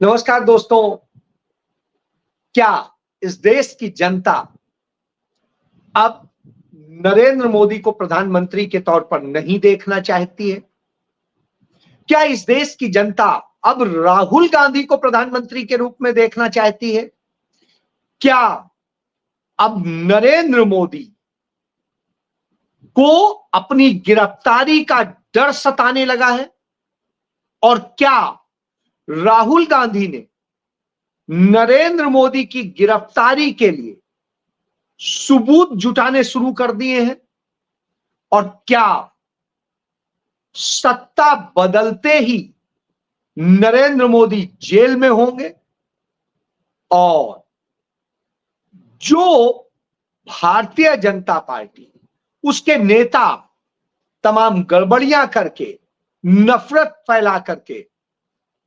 नमस्कार दोस्तों, क्या इस देश की जनता अब नरेंद्र मोदी को प्रधानमंत्री के तौर पर नहीं देखना चाहती है? क्या इस देश की जनता अब राहुल गांधी को प्रधानमंत्री के रूप में देखना चाहती है? क्या अब नरेंद्र मोदी को अपनी गिरफ्तारी का डर सताने लगा है? और क्या राहुल गांधी ने नरेंद्र मोदी की गिरफ्तारी के लिए सबूत जुटाने शुरू कर दिए हैं? और क्या सत्ता बदलते ही नरेंद्र मोदी जेल में होंगे? और जो भारतीय जनता पार्टी, उसके नेता तमाम गड़बड़ियां करके, नफरत फैला करके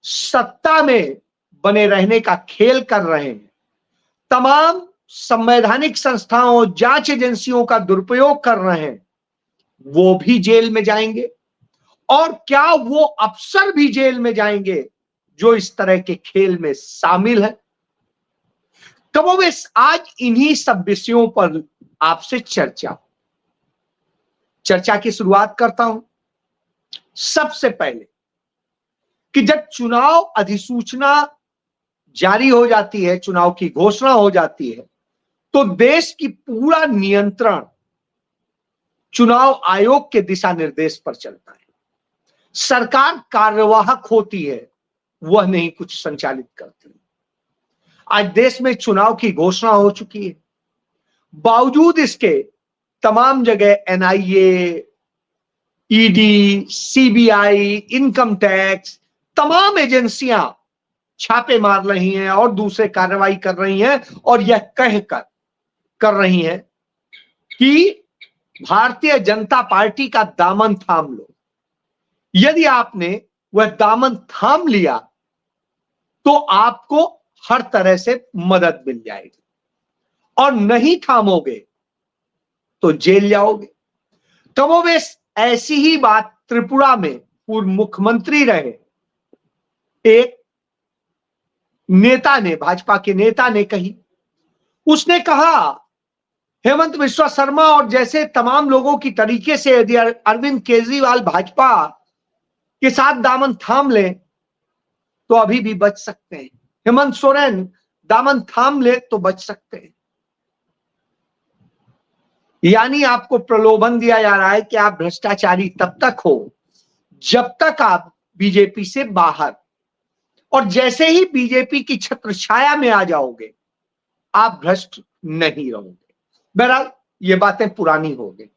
सत्ता में बने रहने का खेल कर रहे हैं, तमाम संवैधानिक संस्थाओं, जांच एजेंसियों का दुरुपयोग कर रहे हैं, वो भी जेल में जाएंगे? और क्या वो अफसर भी जेल में जाएंगे जो इस तरह के खेल में शामिल है? कमोबेश आज इन्हीं सब विषयों पर आपसे चर्चा की शुरुआत करता हूं। सबसे पहले कि जब चुनाव अधिसूचना जारी हो जाती है, चुनाव की घोषणा हो जाती है, तो देश की पूरा नियंत्रण चुनाव आयोग के दिशा निर्देश पर चलता है। सरकार कार्यवाहक होती है, वह नहीं कुछ संचालित करती। आज देश में चुनाव की घोषणा हो चुकी है, बावजूद इसके तमाम जगह NIA, ED, CBI, income tax, तमाम एजेंसियां छापे मार रही हैं और दूसरे कार्रवाई कर रही हैं और यह कहकर कर रही हैं कि भारतीय जनता पार्टी का दामन थाम लो। यदि आपने वह दामन थाम लिया तो आपको हर तरह से मदद मिल जाएगी, और नहीं थामोगे तो जेल जाओगे। कमोबेश ऐसी ही बात त्रिपुरा में पूर्व मुख्यमंत्री रहे एक नेता ने, भाजपा के नेता ने कही। उसने कहा, हेमंत बिस्वा शर्मा और जैसे तमाम लोगों की तरीके से यदि अरविंद केजरीवाल भाजपा के साथ दामन थाम ले तो अभी भी बच सकते हैं। हेमंत सोरेन दामन थाम ले तो बच सकते हैं। यानी आपको प्रलोभन दिया जा रहा है कि आप भ्रष्टाचारी तब तक हो जब तक आप बीजेपी से बाहर, और जैसे ही बीजेपी की छत्र छाया में आ जाओगे आप भ्रष्ट नहीं रहोगे। बहरहाल ये बातें पुरानी हो गई।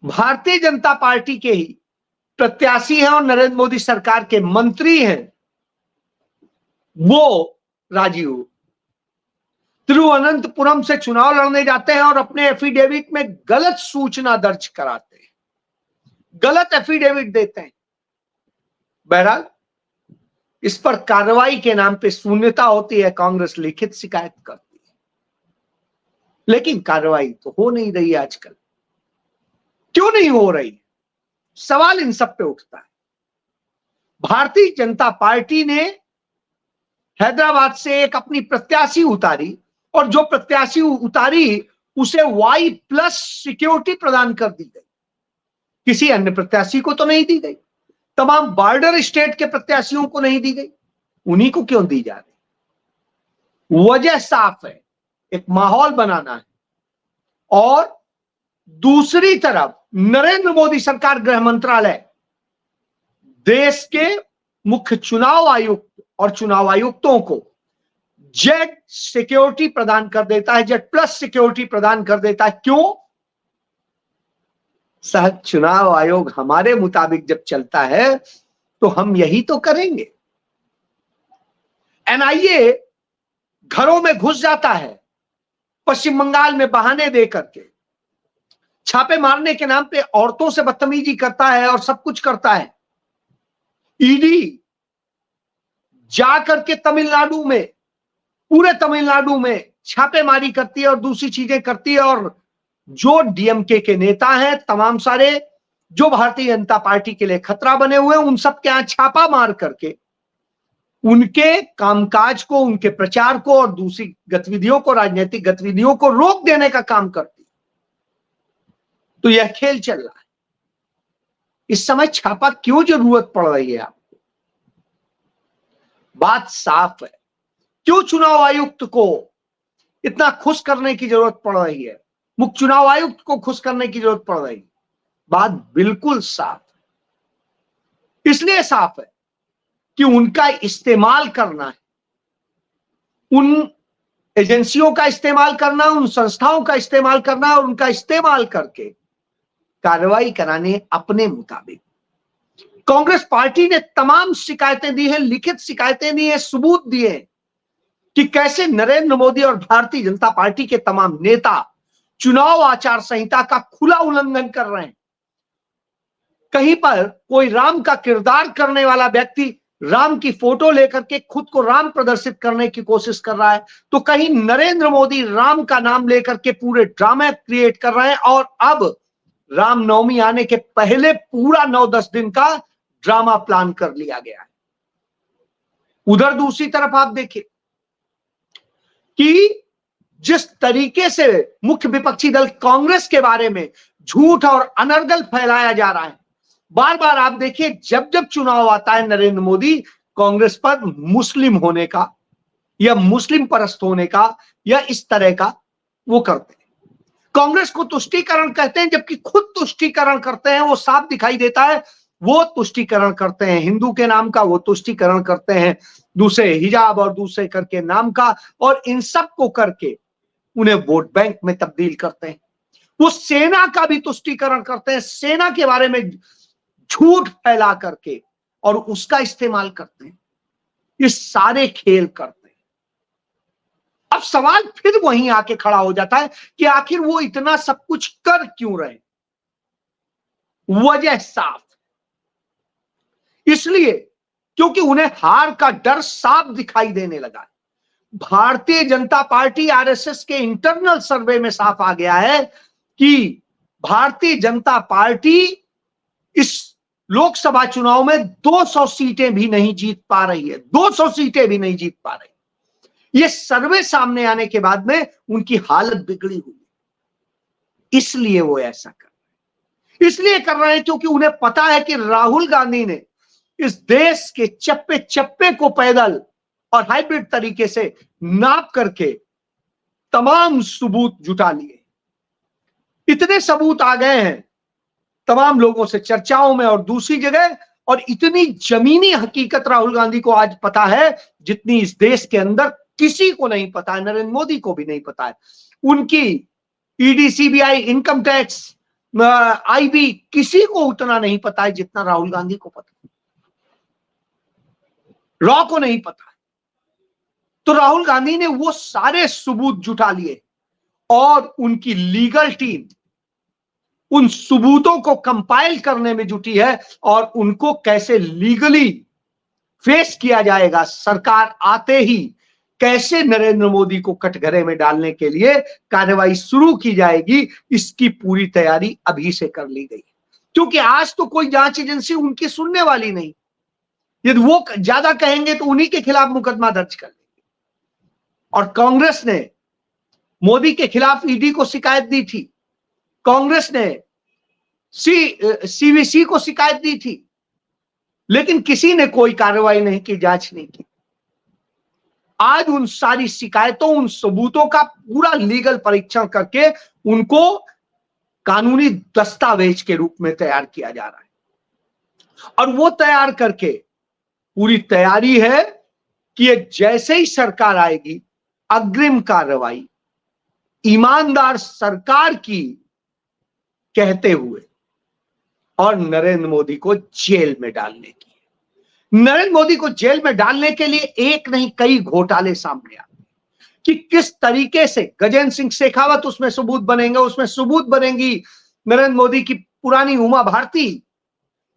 भारतीय जनता पार्टी के ही प्रत्याशी हैं और नरेंद्र मोदी सरकार के मंत्री हैं वो राजीव, तिरुवनंतपुरम से चुनाव लड़ने जाते हैं और अपने एफिडेविट में गलत सूचना दर्ज कराते हैं, गलत एफिडेविट देते हैं। बहरहाल इस पर कार्रवाई के नाम पे शून्यता होती है, कांग्रेस लिखित शिकायत करती है, लेकिन कार्रवाई तो हो नहीं रही आजकल। क्यों नहीं हो रही? सवाल इन सब पे उठता है। भारतीय जनता पार्टी ने हैदराबाद से एक अपनी प्रत्याशी उतारी, और जो प्रत्याशी उतारी उसे Y+ सिक्योरिटी प्रदान कर दी गई, किसी अन्य प्रत्याशी को तो नहीं दी गई। तमाम बॉर्डर स्टेट के प्रत्याशियों को नहीं दी गई, उन्हीं को क्यों दी जा रही? वजह साफ है, एक माहौल बनाना है। और दूसरी तरफ नरेंद्र मोदी सरकार, गृह मंत्रालय देश के मुख्य चुनाव आयुक्त और चुनाव आयुक्तों को जेड सिक्योरिटी प्रदान कर देता है, Z+ सिक्योरिटी प्रदान कर देता है। क्यों? साहब, चुनाव आयोग हमारे मुताबिक जब चलता है तो हम यही तो करेंगे। एनआईए घरों में घुस जाता है, पश्चिम बंगाल में बहाने दे करके छापे मारने के नाम पे औरतों से बदतमीजी करता है और सब कुछ करता है। ईडी जाकर के तमिलनाडु में, पूरे तमिलनाडु में छापेमारी करती है और दूसरी चीजें करती है, और जो डीएमके के नेता हैं तमाम सारे, जो भारतीय जनता पार्टी के लिए खतरा बने हुए हैं, उन सब के यहां छापा मार करके उनके कामकाज को, उनके प्रचार को और दूसरी गतिविधियों को, राजनीतिक गतिविधियों को रोक देने का काम करती। तो यह खेल चल रहा है। इस समय छापा क्यों जरूरत पड़ रही है आपको? बात साफ है, क्यों चुनाव आयुक्त को इतना खुश करने की जरूरत पड़ रही है, मुख्य चुनाव आयुक्त को खुश करने की जरूरत पड़ रही है? बात बिल्कुल साफ है। इसलिए साफ है कि उनका इस्तेमाल करना है, उन एजेंसियों का इस्तेमाल करना, उन संस्थाओं का इस्तेमाल करना और उनका इस्तेमाल करके कार्रवाई कराने अपने मुताबिक। कांग्रेस पार्टी ने तमाम शिकायतें दी हैं, लिखित शिकायतें दी हैं, सबूत दिए कि कैसे नरेंद्र मोदी और भारतीय जनता पार्टी के तमाम नेता चुनाव आचार संहिता का खुला उल्लंघन कर रहे हैं। कहीं पर कोई राम का किरदार करने वाला व्यक्ति राम की फोटो लेकर के खुद को राम प्रदर्शित करने की कोशिश कर रहा है, तो कहीं नरेंद्र मोदी राम का नाम लेकर के पूरे ड्रामे क्रिएट कर रहे हैं और अब रामनवमी आने के पहले पूरा 9-10 दिन का ड्रामा प्लान कर लिया गया है। उधर दूसरी तरफ आप देखिए कि जिस तरीके से मुख्य विपक्षी दल कांग्रेस के बारे में झूठ और अनर्गल फैलाया जा रहा है, बार बार आप देखिए जब जब चुनाव आता है नरेंद्र मोदी कांग्रेस पर मुस्लिम होने का या मुस्लिम परस्त होने का या इस तरह का वो करते हैं। कांग्रेस को तुष्टीकरण कहते हैं, जबकि खुद तुष्टीकरण करते हैं। वो साफ दिखाई देता है, वो तुष्टीकरण करते हैं हिंदू के नाम का, वो तुष्टीकरण करते हैं दूसरे हिजाब और दूसरे करके नाम का, और इन सब को करके उन्हें वोट बैंक में तब्दील करते हैं। वो सेना का भी तुष्टीकरण करते हैं, सेना के बारे में झूठ फैला करके और उसका इस्तेमाल करते हैं। ये सारे खेल करते हैं। अब सवाल फिर वहीं आके खड़ा हो जाता है कि आखिर वो इतना सब कुछ कर क्यों रहे? वजह साफ, इसलिए क्योंकि उन्हें हार का डर साफ दिखाई देने लगा है। भारतीय जनता पार्टी आरएसएस के इंटरनल सर्वे में साफ आ गया है कि भारतीय जनता पार्टी इस लोकसभा चुनाव में 200 सीटें भी नहीं जीत पा रही है। 200 सीटें भी नहीं जीत पा रही। ये सर्वे सामने आने के बाद में उनकी हालत बिगड़ी हुई, इसलिए वो ऐसा कर रहे हैं। इसलिए कर रहे हैं क्योंकि उन्हें पता है कि राहुल गांधी ने इस देश के चप्पे चप्पे को पैदल और हाइब्रिड तरीके से नाप करके तमाम सबूत जुटा लिए। इतने सबूत आ गए हैं तमाम लोगों से चर्चाओं में और दूसरी जगह, और इतनी जमीनी हकीकत राहुल गांधी को आज पता है जितनी इस देश के अंदर किसी को नहीं पता है, नरेंद्र मोदी को भी नहीं पता है। उनकी ED, CBI, income tax, IB, किसी को उतना नहीं पता है जितना राहुल गांधी को पता है। रॉ को नहीं पता है। तो राहुल गांधी ने वो सारे सबूत जुटा लिए और उनकी लीगल टीम उन सबूतों को कंपाइल करने में जुटी है और उनको कैसे लीगली फेस किया जाएगा, सरकार आते ही कैसे नरेंद्र मोदी को कटघरे में डालने के लिए कार्रवाई शुरू की जाएगी, इसकी पूरी तैयारी अभी से कर ली गई। क्योंकि आज तो कोई जांच एजेंसी उनकी सुनने वाली नहीं। यदि वो ज्यादा कहेंगे तो उन्हीं के खिलाफ मुकदमा दर्ज कर लेंगे। और कांग्रेस ने मोदी के खिलाफ ईडी को शिकायत दी थी, कांग्रेस ने सीवीसी को शिकायत दी थी, लेकिन किसी ने कोई कार्रवाई नहीं की, जांच नहीं की। आज उन सारी शिकायतों, उन सबूतों का पूरा लीगल परीक्षण करके उनको कानूनी दस्तावेज के रूप में तैयार किया जा रहा है। और वो तैयार करके पूरी तैयारी है कि ये जैसे ही सरकार आएगी, अग्रिम कार्रवाई ईमानदार सरकार की कहते हुए और नरेंद्र मोदी को जेल में डालने की। नरेंद्र मोदी को जेल में डालने के लिए एक नहीं कई घोटाले सामने आते हैं कि किस तरीके से गजेंद्र सिंह शेखावत उसमें सबूत बनेंगे, उसमें सबूत बनेंगी नरेंद्र मोदी की पुरानी उमा भारती।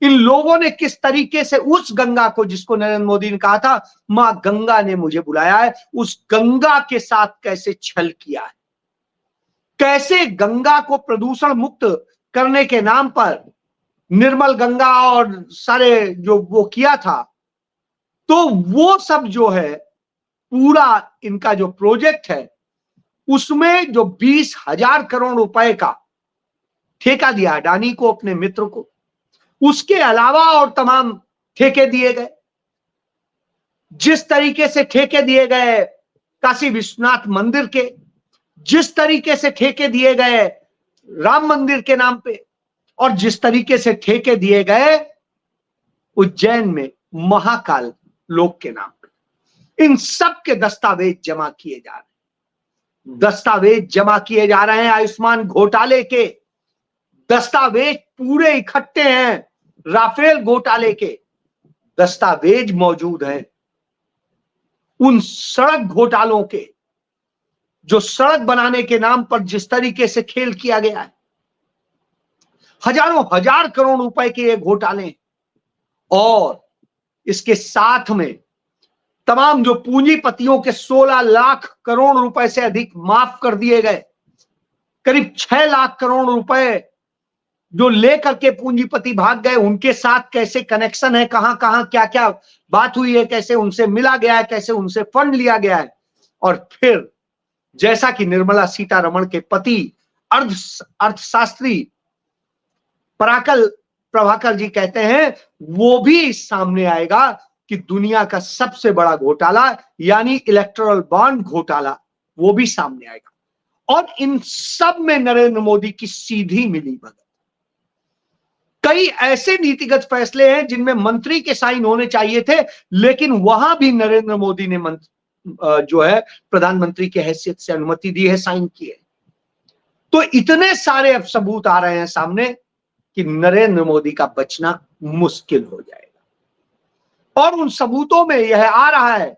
इन लोगों ने किस तरीके से उस गंगा को, जिसको नरेंद्र मोदी ने कहा था मां गंगा ने मुझे बुलाया है, उस गंगा के साथ कैसे छल किया है, कैसे गंगा को प्रदूषण मुक्त करने के नाम पर निर्मल गंगा और सारे जो वो किया था, तो वो सब जो है पूरा इनका जो प्रोजेक्ट है उसमें जो 20,000 करोड़ रुपए का ठेका दिया अडानी को, अपने मित्र को, उसके अलावा और तमाम ठेके दिए गए। जिस तरीके से ठेके दिए गए काशी विश्वनाथ मंदिर के, जिस तरीके से ठेके दिए गए राम मंदिर के नाम पे, और जिस तरीके से ठेके दिए गए उज्जैन में महाकाल लोक के नाम पे, इन सब के दस्तावेज जमा किए जा रहे हैं। दस्तावेज जमा किए जा रहे हैं आयुष्मान घोटाले के, दस्तावेज पूरे इकट्ठे हैं राफेल घोटाले के, दस्तावेज मौजूद हैं उन सड़क घोटालों के, जो सड़क बनाने के नाम पर जिस तरीके से खेल किया गया है। हजारों हजार करोड़ रुपए के ये घोटाले, और इसके साथ में तमाम जो पूंजीपतियों के 16 लाख करोड़ रुपए से अधिक माफ कर दिए गए। करीब 6 लाख करोड़ रुपए जो लेकर के पूंजीपति भाग गए, उनके साथ कैसे कनेक्शन है, कहां कहां क्या क्या बात हुई है, कैसे उनसे मिला गया है, कैसे उनसे फंड लिया गया है। और फिर जैसा कि निर्मला सीतारमण के पति अर्थशास्त्री प्रभाकर जी कहते हैं, वो भी सामने आएगा कि दुनिया का सबसे बड़ा घोटाला यानी इलेक्टोरल बॉन्ड घोटाला, वो भी सामने आएगा। और इन सब में नरेंद्र मोदी की सीधी मिलीभगत। कई ऐसे नीतिगत फैसले हैं जिनमें मंत्री के साइन होने चाहिए थे, लेकिन वहां भी नरेंद्र मोदी ने जो है प्रधानमंत्री की हैसियत से अनुमति दी है, साइन किए। तो इतने सारे अब सबूत आ रहे हैं सामने कि नरेंद्र मोदी का बचना मुश्किल हो जाएगा। और उन सबूतों में यह आ रहा है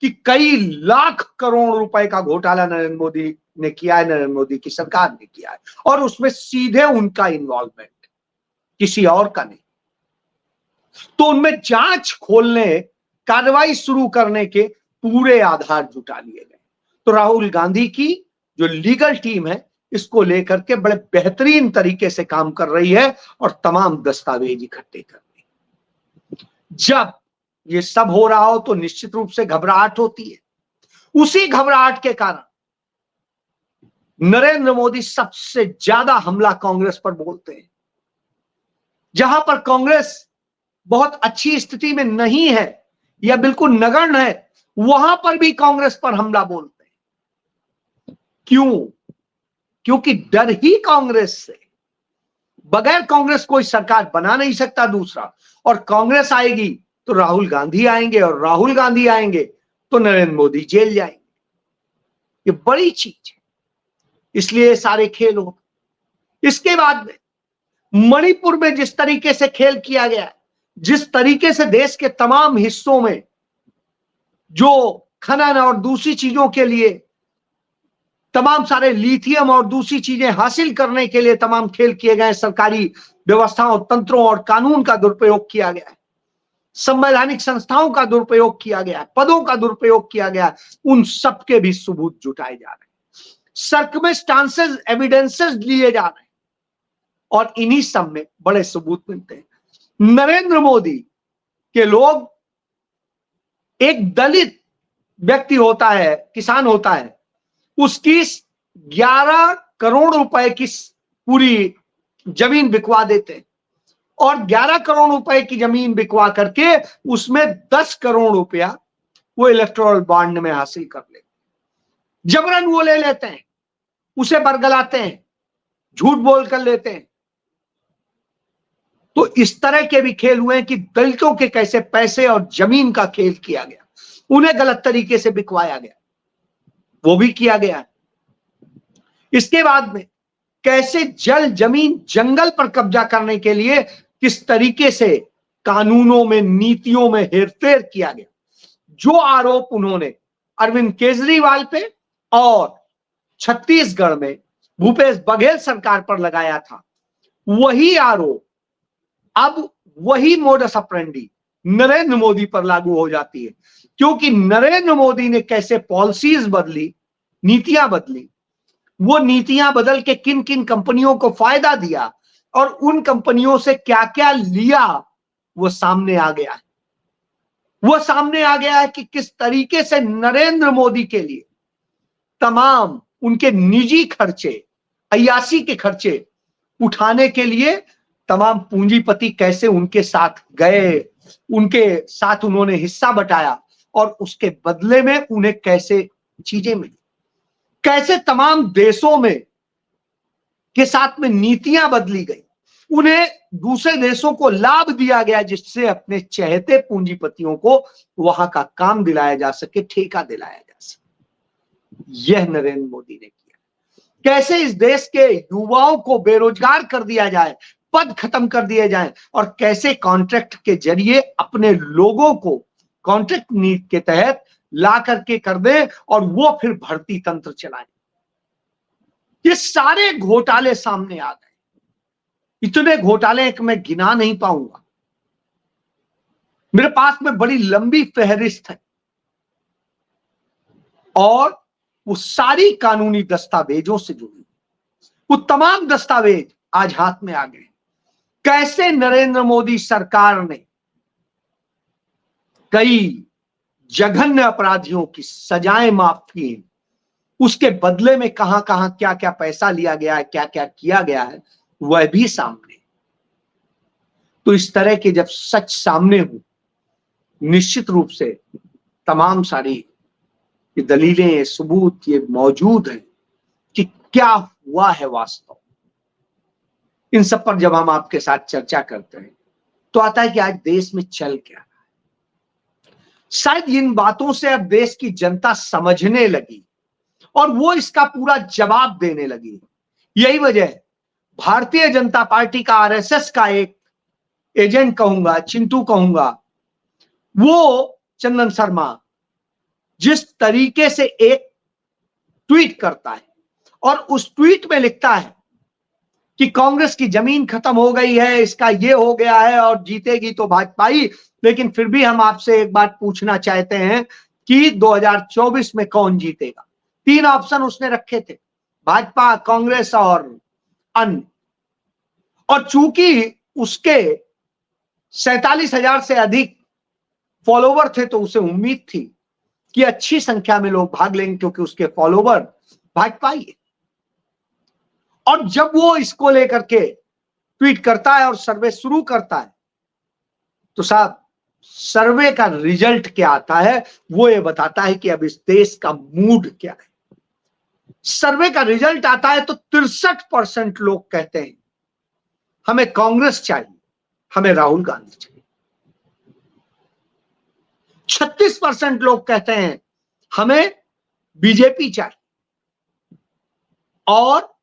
कि कई लाख करोड़ रुपए का घोटाला नरेंद्र मोदी ने किया है, नरेंद्र मोदी की सरकार ने किया है, और उसमें सीधे उनका इन्वॉल्वमेंट, किसी और का नहीं। तो उनमें जांच खोलने, कार्रवाई शुरू करने के पूरे आधार जुटा लिए गए। तो राहुल गांधी की जो लीगल टीम है इसको लेकर के बड़े बेहतरीन तरीके से काम कर रही है और तमाम दस्तावेज इकट्ठे कर रही है। जब ये सब हो रहा हो तो निश्चित रूप से घबराहट होती है। उसी घबराहट के कारण नरेंद्र मोदी सबसे ज्यादा हमला कांग्रेस पर बोलते हैं। जहां पर कांग्रेस बहुत अच्छी स्थिति में नहीं है या बिल्कुल नगण्य है, वहां पर भी कांग्रेस पर हमला बोलते हैं। क्यों? क्योंकि डर ही कांग्रेस से। बगैर कांग्रेस कोई सरकार बना नहीं सकता दूसरा, और कांग्रेस आएगी तो राहुल गांधी आएंगे, और राहुल गांधी आएंगे तो नरेंद्र मोदी जेल जाएंगे। ये बड़ी चीज है, इसलिए सारे खेल हो। इसके बाद में मणिपुर में जिस तरीके से खेल किया गया, जिस तरीके से देश के तमाम हिस्सों में जो खनन और दूसरी चीजों के लिए तमाम सारे लिथियम और दूसरी चीजें हासिल करने के लिए तमाम खेल किए गए, सरकारी व्यवस्थाओं, तंत्रों और कानून का दुरुपयोग किया गया है, संवैधानिक संस्थाओं का दुरुपयोग किया गया है, पदों का दुरुपयोग किया गया है, उन सबके भी सबूत जुटाए जा रहे हैं, सर्कमस्टांसेस, एविडेंसेस लिए जा रहे हैं, और इन्हीं सब में बड़े सबूत मिलते हैं। नरेंद्र मोदी के लोग, एक दलित व्यक्ति होता है, किसान होता है, उसकी 11 करोड़ रुपए की पूरी जमीन बिकवा देते हैं, और 11 करोड़ रुपए की जमीन बिकवा करके उसमें 10 करोड़ रुपया वो इलेक्टोरल बॉन्ड में हासिल कर लेते हैं। जबरन वो ले लेते हैं, उसे बरगलाते हैं, झूठ बोल कर लेते हैं। तो इस तरह के भी खेल हुए हैं कि दलितों के कैसे पैसे और जमीन का खेल किया गया, उन्हें गलत तरीके से बिकवाया गया, वो भी किया गया है। इसके बाद में कैसे जल, जमीन, जंगल पर कब्जा करने के लिए किस तरीके से कानूनों में, नीतियों में हेरफेर किया गया। जो आरोप उन्होंने अरविंद केजरीवाल पे और छत्तीसगढ़ में भूपेश बघेल सरकार पर लगाया था, वही आरोप, अब वही मोडस ऑपरेंडी नरेंद्र मोदी पर लागू हो जाती है। क्योंकि नरेंद्र मोदी ने कैसे पॉलिसीज बदली, नीतियां बदली, वो नीतियां बदल के किन किन कंपनियों को फायदा दिया और उन कंपनियों से क्या क्या लिया, वो सामने आ गया है। वो सामने आ गया है कि किस तरीके से नरेंद्र मोदी के लिए तमाम उनके निजी खर्चे, अय्यासी के खर्चे उठाने के लिए तमाम पूंजीपति कैसे उनके साथ गए, उनके साथ उन्होंने हिस्सा बटाया और उसके बदले में उन्हें कैसे चीजें मिली, कैसे तमाम देशों में के साथ में नीतियां बदली गई, उन्हें दूसरे देशों को लाभ दिया गया जिससे अपने चहेते पूंजीपतियों को वहां का काम दिलाया जा सके, ठेका दिलाया जा सके। यह नरेंद्र मोदी ने किया। कैसे इस देश के युवाओं को बेरोजगार कर दिया जाए, पद खत्म कर दिए जाएं और कैसे कॉन्ट्रैक्ट के जरिए अपने लोगों को कॉन्ट्रैक्ट नीति के तहत ला करके कर दे और वो फिर भर्ती तंत्र चलाए। ये सारे घोटाले सामने आ गए। इतने घोटाले कि मैं गिना नहीं पाऊंगा, मेरे पास में बड़ी लंबी फहरिस्त है और वो सारी कानूनी दस्तावेजों से जुड़ी, वो तमाम दस्तावेज आज हाथ में आ गए। कैसे नरेंद्र मोदी सरकार ने कई जघन्य अपराधियों की सजाएं माफ की, उसके बदले में कहां कहां क्या क्या पैसा लिया गया है, क्या क्या किया गया है, वह भी सामने। तो इस तरह के जब सच सामने हो, निश्चित रूप से तमाम सारी ये दलीलें, ये सबूत ये मौजूद हैं कि क्या हुआ है वास्तव। इन सब पर जब हम आपके साथ चर्चा करते हैं तो आता है कि आज देश में चल क्या रहा है। शायद इन बातों से अब देश की जनता समझने लगी और वो इसका पूरा जवाब देने लगी। यही वजह है भारतीय जनता पार्टी का, आरएसएस का एक एजेंट कहूंगा, चिंटू कहूंगा, वो चंदन शर्मा जिस तरीके से एक ट्वीट करता है और उस ट्वीट में लिखता है कि कांग्रेस की जमीन खत्म हो गई है, इसका ये हो गया है और जीतेगी तो भाजपा ही। लेकिन फिर भी हम आपसे एक बात पूछना चाहते हैं कि 2024 में कौन जीतेगा। 3 ऑप्शन उसने रखे थे, भाजपा, कांग्रेस और अन्य। और चूंकि उसके 47,000 से अधिक फॉलोवर थे तो उसे उम्मीद थी कि अच्छी संख्या में लोग भाग लेंगे क्योंकि उसके फॉलोवर भाजपा ही है। और जब वो इसको लेकर के ट्वीट करता है और सर्वे शुरू करता है तो साहब सर्वे का रिजल्ट क्या आता है, वो ये बताता है कि अब इस देश का मूड क्या है। सर्वे का रिजल्ट आता है तो 63% लोग कहते हैं हमें कांग्रेस चाहिए, हमें राहुल गांधी चाहिए। 36% लोग कहते हैं हमें बीजेपी चाहिए और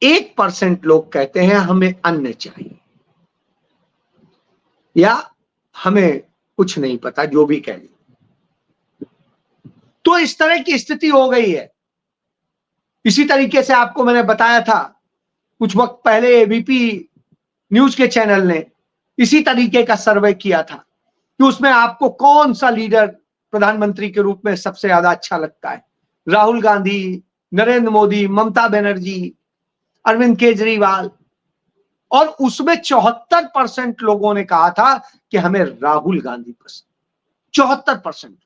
1% लोग कहते हैं हमें अन्य चाहिए या हमें कुछ नहीं पता, जो भी कह ले। तो इस तरह की स्थिति हो गई है। इसी तरीके से आपको मैंने बताया था कुछ वक्त पहले, एबीपी न्यूज के चैनल ने इसी तरीके का सर्वे किया था कि उसमें आपको कौन सा लीडर प्रधानमंत्री के रूप में सबसे ज्यादा अच्छा लगता है, राहुल गांधी, नरेंद्र मोदी, ममता बनर्जी, अरविंद केजरीवाल। और उसमें 74% लोगों ने कहा था कि हमें राहुल गांधी पसंद। 74%।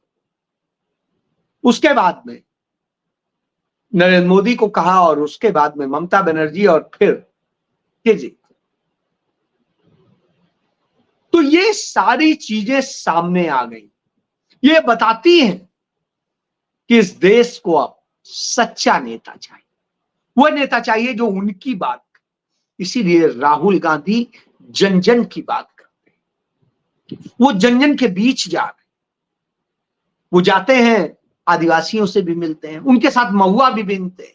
उसके बाद में नरेंद्र मोदी को कहा और उसके बाद में ममता बनर्जी और फिर केजरीवाल। तो ये सारी चीजें सामने आ गई। ये बताती हैं कि इस देश को अब सच्चा नेता चाहिए, वह नेता चाहिए जो उनकी बात। इसीलिए राहुल गांधी जन जन की बात करते हैं, वो जन जन के बीच जा रहे हैं। वो जाते हैं, आदिवासियों से भी मिलते हैं, उनके साथ महुआ भी बीनते हैं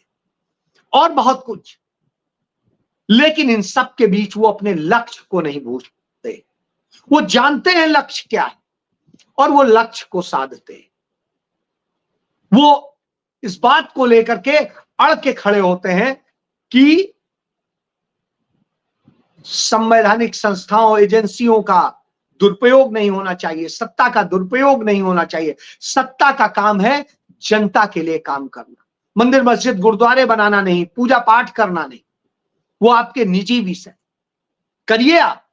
और बहुत कुछ। लेकिन इन सब के बीच वो अपने लक्ष्य को नहीं भूलते। वो जानते हैं लक्ष्य क्या है और वो लक्ष्य को साधते हैं। वो इस बात को लेकर के अड़ के खड़े होते हैं कि संवैधानिक संस्थाओं, एजेंसियों का दुरुपयोग नहीं होना चाहिए, सत्ता का दुरुपयोग नहीं होना चाहिए। सत्ता का काम है जनता के लिए काम करना, मंदिर मस्जिद गुरुद्वारे बनाना नहीं, पूजा पाठ करना नहीं, वो आपके निजी विषय करिए आप।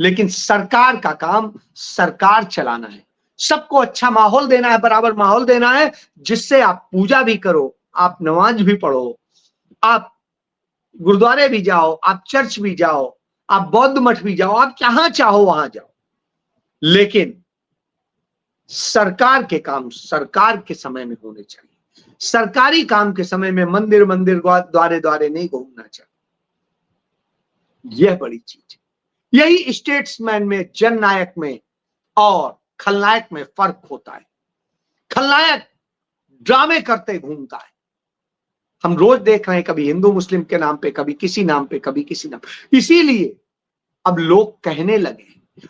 लेकिन सरकार का काम सरकार चलाना है, सबको अच्छा माहौल देना है, बराबर माहौल देना है, जिससे आप पूजा भी करो, आप नमाज भी पढ़ो, आप गुरुद्वारे भी जाओ, आप चर्च भी जाओ, आप बौद्ध मठ भी जाओ, आप जहां चाहो वहां जाओ। लेकिन सरकार के काम सरकार के समय में होने चाहिए। सरकारी काम के समय में मंदिर मंदिर द्वारे द्वारे नहीं घूमना चाहिए। यह बड़ी चीज है। यही स्टेट्समैन में, जननायक में और खलनायक में फर्क होता है। खलनायक ड्रामे करते घूमता है। हम रोज देख रहे हैं, कभी हिंदू मुस्लिम के नाम पे, कभी किसी नाम पे, कभी किसी नाम। इसीलिए अब लोग कहने लगे,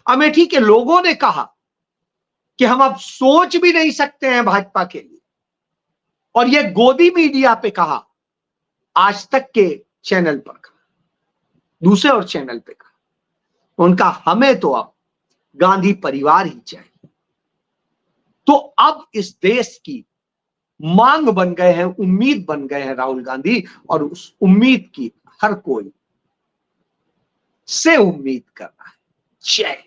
अमेठी के लोगों ने कहा कि हम अब सोच भी नहीं सकते हैं भाजपा के लिए, और ये गोदी मीडिया पे कहा, आज तक के चैनल पर कहा, दूसरे और चैनल पे कहा। उनका हमें तो अब गांधी परिवार ही चाहिए। तो अब इस देश की मांग बन गए हैं, उम्मीद बन गए हैं राहुल गांधी, और उस उम्मीद की हर कोई से उम्मीद कर रहा है। जय